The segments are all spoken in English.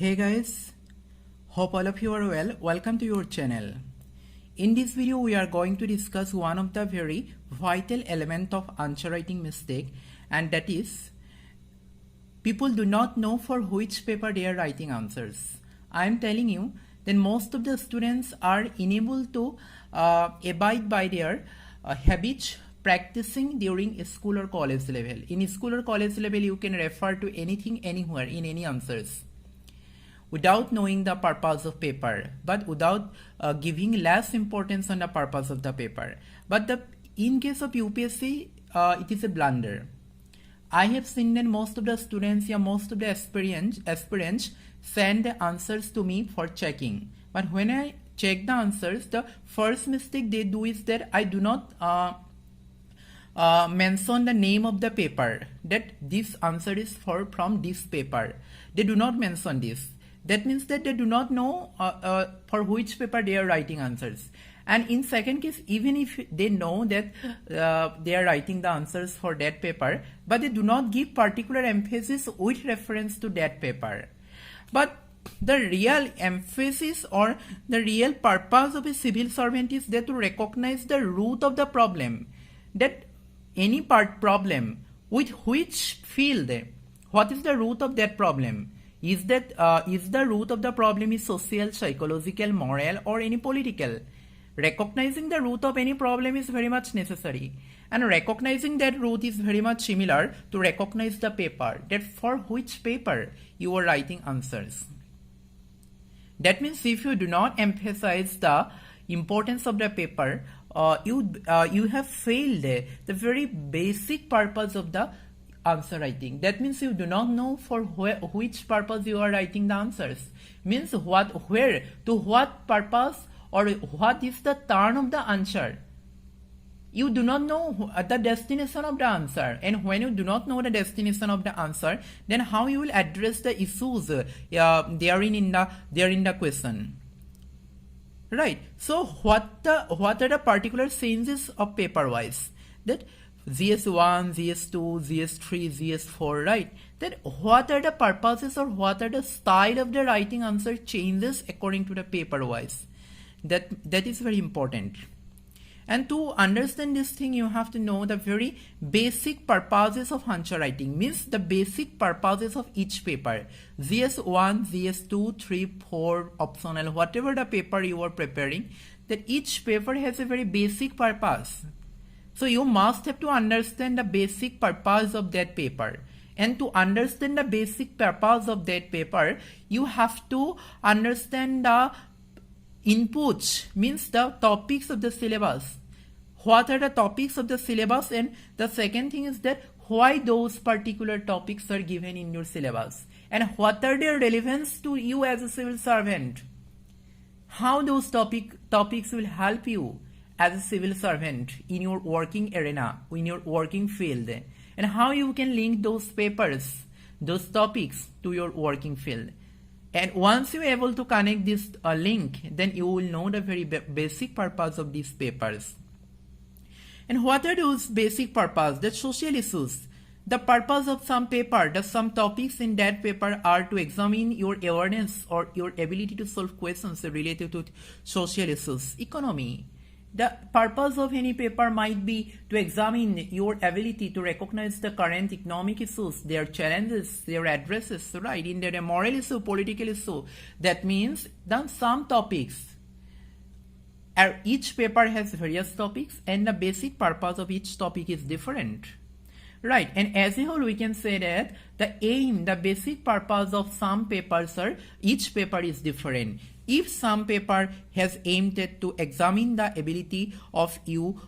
Hey guys, hope all of you are well. Welcome to your channel. In this video we are going to discuss one of the very vital element of answer writing mistake, and that is people do not know for which paper they are writing answers. I am telling you that most of the students are unable to abide by their habits practicing during school or college level. In school or college level you can refer to anything anywhere in any answers without knowing the purpose of paper, but without giving less importance on the purpose of the paper. But in case of UPSC, it is a blunder. I have seen that most of the students, most of the aspirants send the answers to me for checking. But when I check the answers, the first mistake they do is that I do not mention the name of the paper, that this answer is from this paper. They do not mention this. That means that they do not know for which paper they are writing answers. And in second case, even if they know that they are writing the answers for that paper, but they do not give particular emphasis with reference to that paper. But the real emphasis or the real purpose of a civil servant is that to recognize the root of the problem. That any problem with which field, what is the root of that problem? Is the root of the problem is social, psychological, moral, or any political? Recognizing the root of any problem is very much necessary, and recognizing that root is very much similar to recognize the paper, that for which paper you are writing answers. That means if you do not emphasize the importance of the paper, you have failed the very basic purpose of the answer writing. That means you do not know for which purpose you are writing the answers. Means where, to what purpose, or what is the turn of the answer. You do not know the destination of the answer, and when you do not know the destination of the answer, then how you will address the issues therein in the question. Right. So what are the particular changes of paper wise? That GS1, GS2, GS3, GS4, right? Then what are the purposes or what are the style of the writing answer changes according to the paper wise? That is very important. And to understand this thing, you have to know the very basic purposes of answer writing, means the basic purposes of each paper. GS1, GS2, 3, 4, optional, whatever the paper you are preparing, that each paper has a very basic purpose. So you must have to understand the basic purpose of that paper. And to understand the basic purpose of that paper, you have to understand the inputs, means the topics of the syllabus. What are the topics of the syllabus? And the second thing is that why those particular topics are given in your syllabus, and what are their relevance to you as a civil servant. How those topics will help you as a civil servant in your working arena, in your working field, and how you can link those papers, those topics to your working field. And once you are able to connect this link, then you will know the very basic purpose of these papers. And what are those basic purpose? The social issues. The purpose of some paper, some topics in that paper are to examine your awareness or your ability to solve questions related to social issues. Economy. The purpose of any paper might be to examine your ability to recognize the current economic issues, their challenges, their addresses, right? In their moral issue, political issue. That means then some topics. Each paper has various topics, and the basic purpose of each topic is different. Right, and as a whole we can say that the basic purpose of some papers are, each paper is different. If some paper has aimed at to examine the ability of you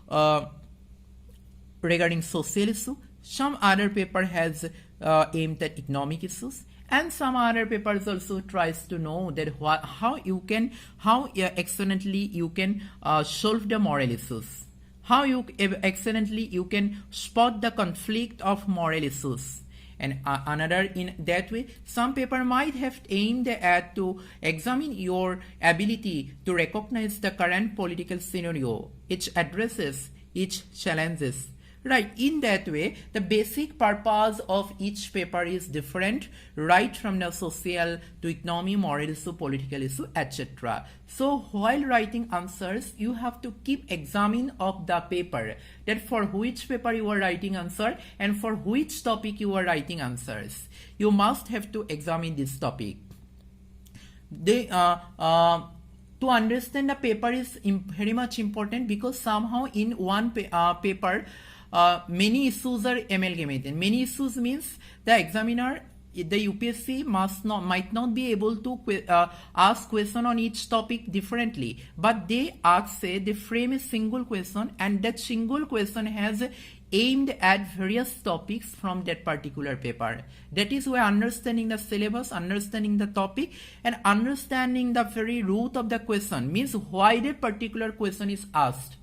regarding social issue, some other paper has aimed at economic issues, and some other papers also tries to know that how excellently you can solve the moral issues, how excellently you can spot the conflict of moral issues. And another, in that way, some paper might have aimed at to examine your ability to recognize the current political scenario, its addresses, its challenges, Right, in that way, the basic purpose of each paper is different, right from the social to economy, moral issue, political issue, etc. So while writing answers, you have to keep examining of the paper, that for which paper you are writing answer and for which topic you are writing answers. You must have to examine this topic. To understand the paper is very much important, because somehow in one paper many issues are amalgamated. Many issues means the examiner, the UPSC might not be able to ask question on each topic differently, but they frame a single question, and that single question has aimed at various topics from that particular paper. That is why understanding the syllabus, understanding the topic, and understanding the very root of the question, means why that particular question is asked.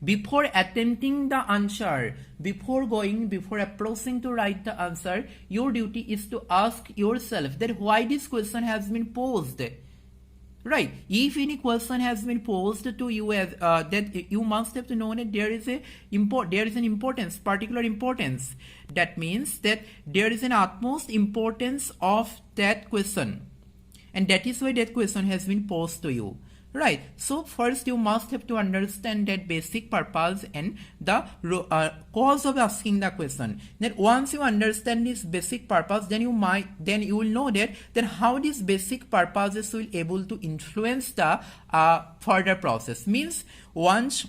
Before attempting the answer, before approaching to write the answer, your duty is to ask yourself that why this question has been posed. Right, if any question has been posed to you as that, you must have to know that there is an importance, particular importance. That means that there is an utmost importance of that question, and that is why that question has been posed to you. Right, so first you must have to understand that basic purpose and the cause of asking the question. Then once you understand this basic purpose, then you will know that how these basic purposes will able to influence the further process. Means once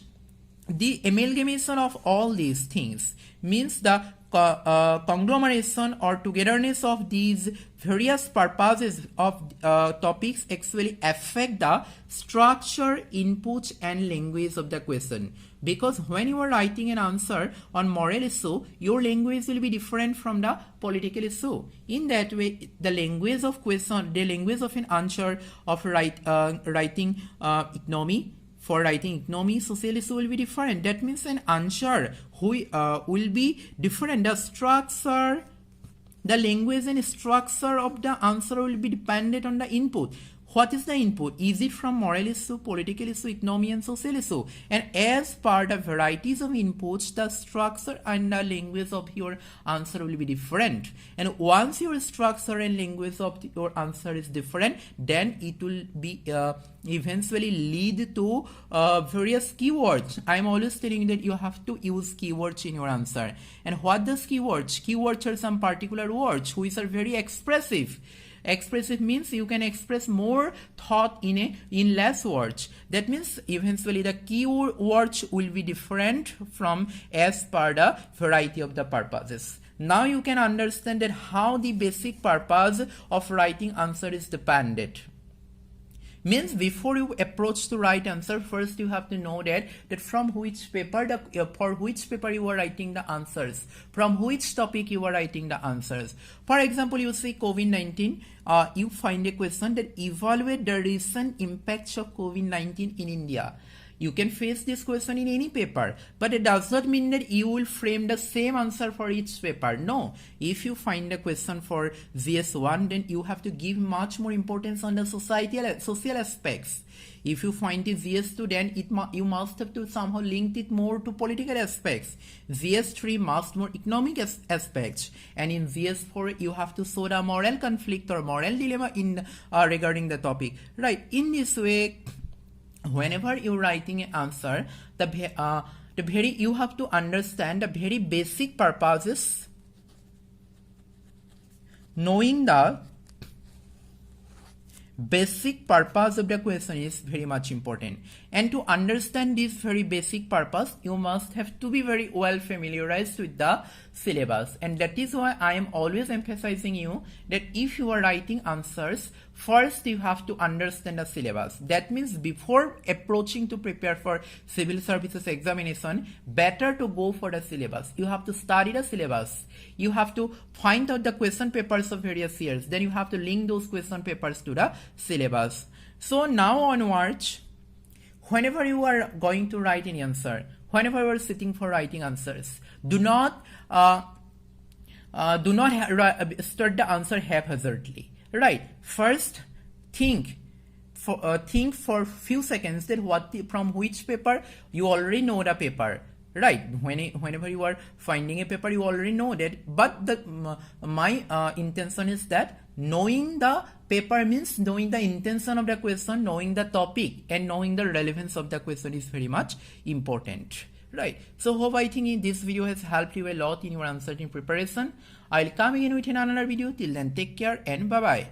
the amalgamation of all these things, means the conglomeration or togetherness of these various purposes of topics actually affect the structure, input, and language of the question. Because when you are writing an answer on moral issue, your language will be different from the political issue. In that way, the language of question, the language of an answer of writing economy, for writing economy, social issue will be different. That means an answer will be different. The structure, the language and structure of the answer will be dependent on the input. What is the input? Is it from moral issue, political issue, economy, and social issue? And as per the varieties of inputs, the structure and the language of your answer will be different. And once your structure and language of your answer is different, then it will be eventually lead to various keywords. I am always telling you that you have to use keywords in your answer. And what does keywords? Keywords are some particular words which are very expressive. Expressive means you can express more thought in less words. That means eventually the keywords will be different from as per the variety of the purposes. Now you can understand that how the basic purpose of writing answer is dependent. Means before you approach to write answer, first you have to know that from which paper, for which paper you are writing the answers, from which topic you are writing the answers. For example, you say COVID-19, you find a question that evaluate the recent impacts of COVID-19 in India. You can face this question in any paper, but it does not mean that you will frame the same answer for each paper. No, if you find a question for GS1, then you have to give much more importance on the social aspects. If you find it GS2, then you must have to somehow link it more to political aspects. GS3 must more economic aspects, and in GS4 you have to show the moral conflict or moral dilemma in regarding the topic. Right, in this way, whenever you're writing an answer, you have to understand the very basic purposes. Knowing the basic purpose of the question is very much important. And to understand this very basic purpose, you must have to be very well familiarized with the syllabus. And that is why I am always emphasizing you that if you are writing answers, first you have to understand the syllabus. That means before approaching to prepare for civil services examination, better to go for the syllabus. You have to study the syllabus. You have to find out the question papers of various years. Then you have to link those question papers to the syllabus. So now onwards, whenever you are going to write an answer, whenever you are sitting for writing answers, do not start the answer haphazardly. Right. First, think for few seconds that from which paper you already know the paper. right? Whenever you are finding a paper, you already know that, but my intention is that knowing the paper means knowing the intention of the question, knowing the topic, and knowing the relevance of the question is very much important, right? So hope I think this video has helped you a lot in your answering preparation. I'll come again with another video. Till then, take care and bye bye.